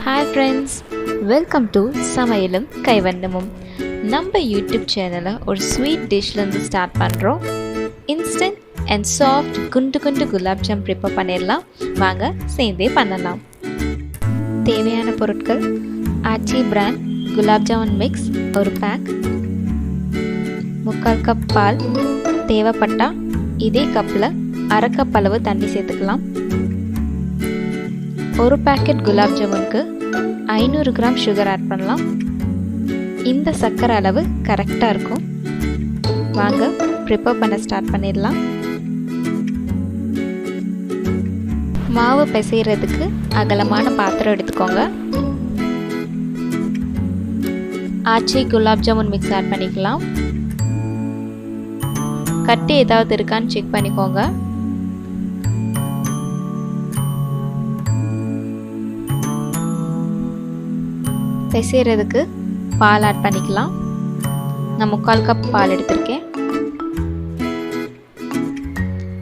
Hi friends, welcome to SAMAYALUM KAIVANNAMUM. நம்ம YouTube சேனலை ஒரு ஸ்வீட் டிஷ்லேருந்து ஸ்டார்ட் பண்ணுறோம். இன்ஸ்டன்ட் அண்ட் சாஃப்ட் குண்டு குண்டு குலாப் ஜாம் ப்ரிப்பேர் பண்ணிடலாம். வாங்க சேர்ந்தே பண்ணலாம். தேவையான பொருட்கள்: ஆச்சி பிராண்ட் குலாப் ஜாமுன் மிக்ஸ் ஒரு பேக், 3/4 கப் பால், தேவைப்பட்டா இதே கப்பில் 1/2 கப் அளவு தண்ணி சேர்த்துக்கலாம். ஒரு பேக்கெட் குலாப் ஜாமுனுக்கு 500 கிராம் சுகர் ஆட் பண்ணலாம். இந்த சர்க்கரை அளவு கரெக்டாக இருக்கும். வாங்க ப்ரிப்பேர் பண்ண ஸ்டார்ட் பண்ணிடலாம். மாவு பிசைகிறதுக்கு அகலமான பாத்திரம் எடுத்துக்கோங்க. ஆச்சி குலாப் ஜாமுன் மிக்ஸ் ஆட் பண்ணிக்கலாம். கட்டி ஏதாவது இருக்கான்னு செக் பண்ணிக்கோங்க. பிசைகிறதுக்கு பால் ஆட் பண்ணிக்கலாம். நான் 3/4 கப் பால் எடுத்திருக்கேன்.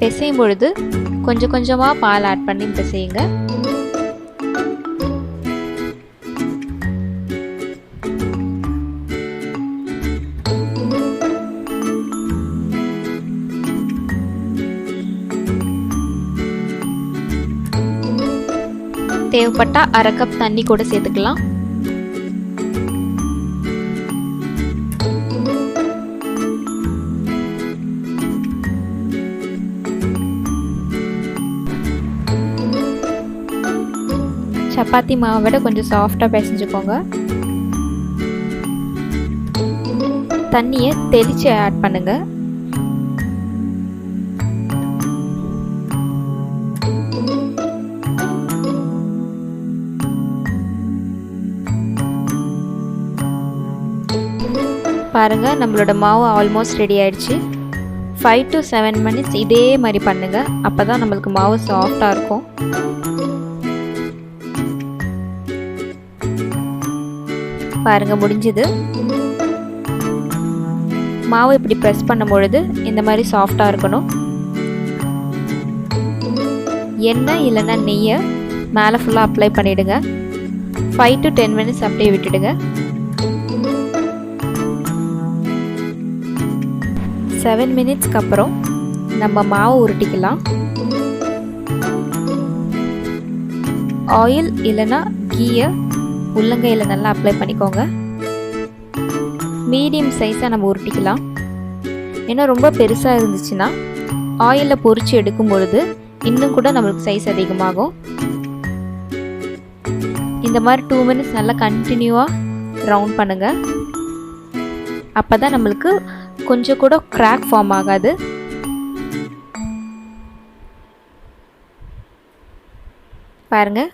பிசையும் பொழுது கொஞ்சம் கொஞ்சமாக பால் ஆட் பண்ணி பிசையுங்க. தேவைப்பட்டா 1/2 கப் தண்ணி கூட சேர்த்துக்கலாம். சப்பாத்தி மாவை விட கொஞ்சம் சாஃப்டாக பிசைஞ்சுக்கோங்க. தண்ணியை தெளித்து ஆட் பண்ணுங்க. பாருங்க, நம்மளோட மாவு ஆல்மோஸ்ட் ரெடி ஆயிடுச்சு. 5 to 7 minutes இதே மாதிரி பண்ணுங்க. அப்போ தான் நம்மளுக்கு மாவு சாஃப்டாக இருக்கும். பாருங்க, முடிஞ்சது. மாவு இப்படி ப்ரெஸ் பண்ணும் பொழுது இந்த மாதிரி சாஃப்டாக இருக்கணும். எண்ணெய் இல்லைன்னா நெய்யை மேலே ஃபுல்லாக அப்ளை பண்ணிவிடுங்க. 5 to 10 minutes அப்படியே விட்டுடுங்க. 7 minutesக்கு அப்புறம் நம்ம மாவு உருட்டிக்கலாம். ஆயில் இல்லைன்னா கீயை உள்ளங்கையில் நல்லா அப்ளை பண்ணிக்கோங்க. மீடியம் சைஸாக நம்ம உருட்டிக்கலாம். ஏன்னா ரொம்ப பெருசாக இருந்துச்சுன்னா ஆயிலில் பொரித்து எடுக்கும் பொழுது இன்னும் கூட நம்மளுக்கு சைஸ் அதிகமாகும். இந்த மாதிரி 2 minutes நல்லா கண்டினியூவாக ரவுண்ட் பண்ணுங்கள். அப்போ தான் நம்மளுக்கு கொஞ்சம் கூட கிராக் ஃபார்ம் ஆகாது. பாருங்கள்,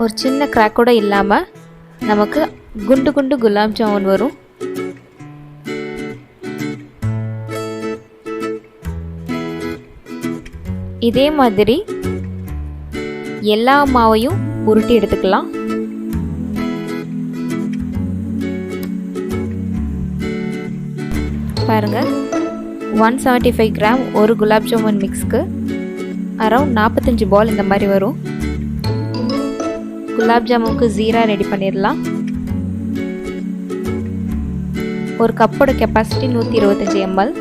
ஒரு சின்ன கிராக் கூட இல்லாமல் நமக்கு குண்டு குண்டு குலாப் ஜாமுன் வரும். இதே மாதிரி எல்லா மாவையும் உருட்டி எடுத்துக்கலாம். பாருங்க, 175 கிராம் ஒரு குலாப் ஜாமுன் மிக்ஸ்க்கு அரௌண்ட் 45 பால் இந்த மாதிரி வரும். குலாப் ஜாமுனுக்கு ஜீரா ரெடி பண்ணிடலாம். ஒரு கப்போட கெப்பாசிட்டி 125 ml.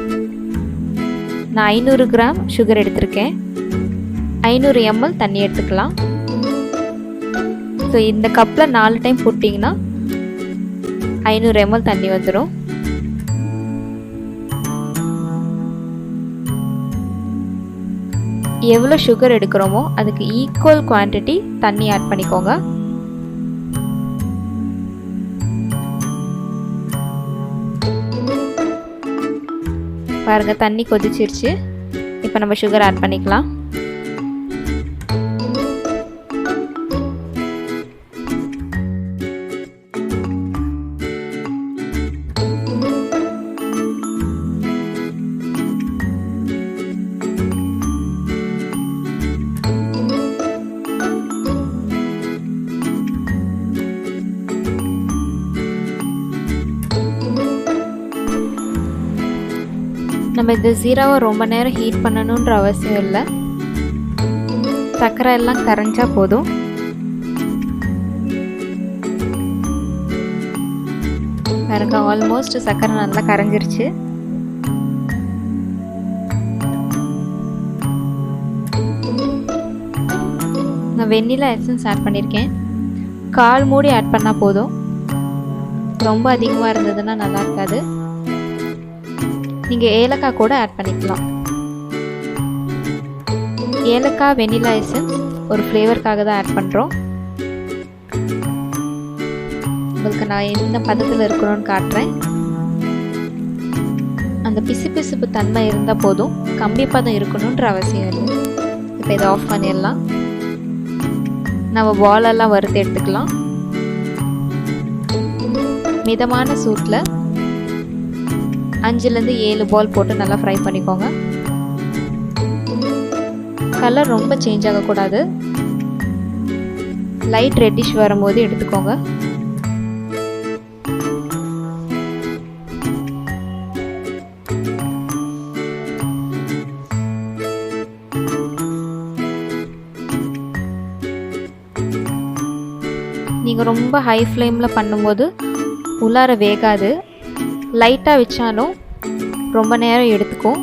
நான் 500 கிராம் சுகர் எடுத்திருக்கேன். 500 ml தண்ணி எடுத்துக்கலாம். ஸோ இந்த கப்பில் 4 டைம் போட்டிங்கன்னா 500 ml தண்ணி வந்துடும். எவ்வளோ சுகர் எடுக்கிறோமோ அதுக்கு ஈக்குவல் குவான்டிட்டி தண்ணி ஆட் பண்ணிக்கோங்க. பாருங்க, தண்ணி கொதிச்சிருச்சு. இப்போ நம்ம சுகர் ஆட் பண்ணிக்கலாம். நம்ம இந்த ஜீராவை ரொம்ப நேரம் ஹீட் பண்ணணுன்ற அவசியம் இல்லை. சர்க்கரை எல்லாம் கரைஞ்சா போதும். பாருங்க ஆல்மோஸ்ட் சக்கரை நல்லா கரைஞ்சிருச்சு. நான் வெண்ணிலா எசன்ஸ் ஆட் பண்ணியிருக்கேன். 1/4 மூடி ஆட் பண்ணால் போதும். ரொம்ப அதிகமாக இருந்ததுன்னா நல்லா இருக்காது. நீங்கள் ஏலக்காய் கூட ஆட் பண்ணிக்கலாம். ஏலக்காய் வெண்ணிலா எசன்ஸ் ஒரு ஃப்ளேவருக்காக தான் ஆட் பண்ணுறோம். உங்களுக்கு நான் என்ன பதத்தில் இருக்கணும்னு காட்டுறேன். அந்த பிசுபிசுப்பு தன்மை இருந்தால் போதும், கம்பி பதம் இருக்கணுன்ற அவசியம் இல்லை. இப்போ இதை ஆஃப் பண்ணிடலாம். நம்ம பாலெல்லாம் வறுத்து எடுத்துக்கலாம். மிதமான சூட்டில் 5லேருந்து 7 பால் போட்டு நல்லா ஃப்ரை பண்ணிக்கோங்க. கலர் ரொம்ப சேஞ்ச் ஆகக்கூடாது. லைட் ரெட்டிஷ் வரும்போது எடுத்துக்கோங்க. நீங்கள் ரொம்ப ஹை ஃப்ளேமில் பண்ணும்போது உள்ளார வேகாது. லைட்டாக வச்சாலும் ரொம்ப நேரம் எடுத்துக்கும்.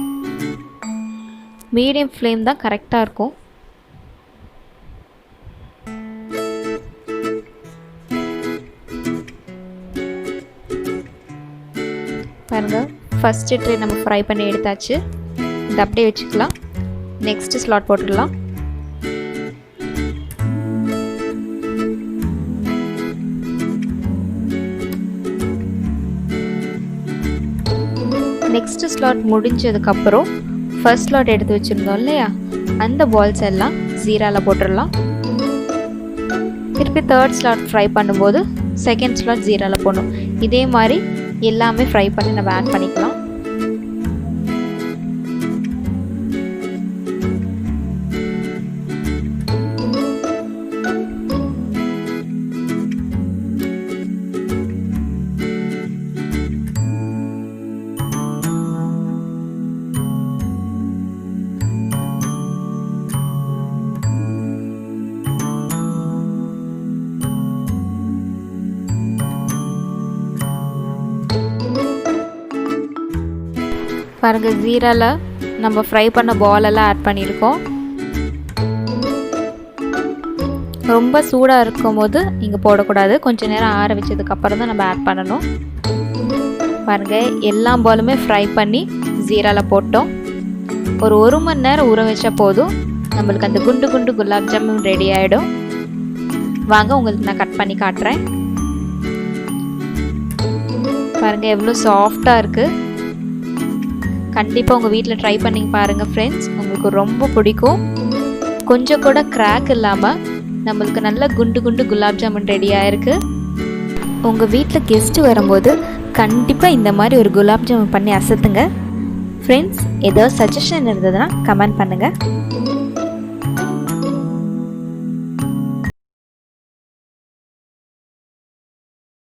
மீடியம் ஃப்ளேம் தான் கரெக்டாக இருக்கும். பாருங்கள், ஃபஸ்ட்டு ட்ரே நம்ம ஃப்ரை பண்ணி எடுத்தாச்சு. இதை அப்படியே வச்சுக்கலாம். நெக்ஸ்ட்டு ஸ்லாட் போட்டுடலாம். நெக்ஸ்ட் ஸ்லாட் முடிஞ்சதுக்கப்புறம் ஃபர்ஸ்ட் ஸ்லாட் எடுத்து வச்சுருந்தோம் இல்லையா, அந்த பால்ஸ் எல்லாம் ஜீராவில் போட்டுடலாம். திருப்பி தேர்ட் ஸ்லாட் ஃப்ரை பண்ணும்போது செகண்ட் ஸ்லாட் ஜீராவில் போடணும். இதே மாதிரி எல்லாமே ஃப்ரை பண்ணி நம்ம ஆட் பண்ணிக்கலாம். பாருங்கள், ஜீராவில் நம்ம ஃப்ரை பண்ண பாலெல்லாம் ஆட் பண்ணியிருக்கோம். ரொம்ப சூடாக இருக்கும் போது இங்கே போடக்கூடாது. கொஞ்சம் நேரம் ஆற வச்சதுக்கப்புறம் தான் நம்ம ஆட் பண்ணணும். பாருங்கள், எல்லா பாலுமே ஃப்ரை பண்ணி ஜீராவில் போட்டோம். ஒரு 1 மணி நேரம் ஊற வச்சா போதும், நம்மளுக்கு அந்த குண்டு குண்டு குலாப் ஜாமுன் ரெடி ஆகிடும். வாங்க, உங்களுக்கு நான் கட் பண்ணி காட்டுறேன். பாருங்கள், எவ்வளோ சாஃப்டாக இருக்குது. கண்டிப்பாக உங்கள் வீட்டில் ட்ரை பண்ணி பாருங்கள் ஃப்ரெண்ட்ஸ், உங்களுக்கு ரொம்ப பிடிக்கும். கொஞ்சம் கூட கிராக் இல்லாமல் நம்மளுக்கு நல்ல குண்டு குண்டு குலாப் ஜாமுன் ரெடியாக இருக்குது. உங்கள் வீட்டில் கெஸ்ட்டு வரும்போது கண்டிப்பாக இந்த மாதிரி ஒரு குலாப் ஜாமுன் பண்ணி அசத்துங்க ஃப்ரெண்ட்ஸ். ஏதோ சஜஷன் இருந்ததுன்னா கமெண்ட் பண்ணுங்கள்.